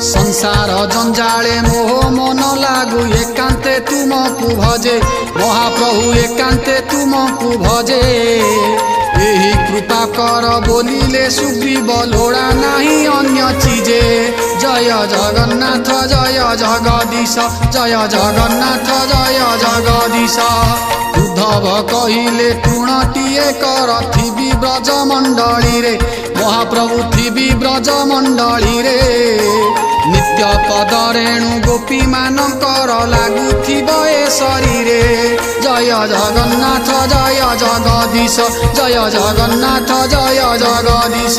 संसार जंजाले मोह मन लागू एकांते तुमको भजे महाप्रभु एकांते तुमको भजे यही कृपा कर बोलिले सुग्रीव लोड़ा नहीं अन्य चीजे जय जगन्नाथ जय जगदीश जय जगन्नाथ जय जगदीश उद्धव कहिले तृणटीए कर थिबी ब्रज मंडली रे महाप्रभु थिबी ब्रज मंडली रे नित्य पद रेणु गोपी मानकर लागुथिब ए शरीरे जय जगन्नाथ जय जगदीश जय जगन्नाथ जय जगदीश।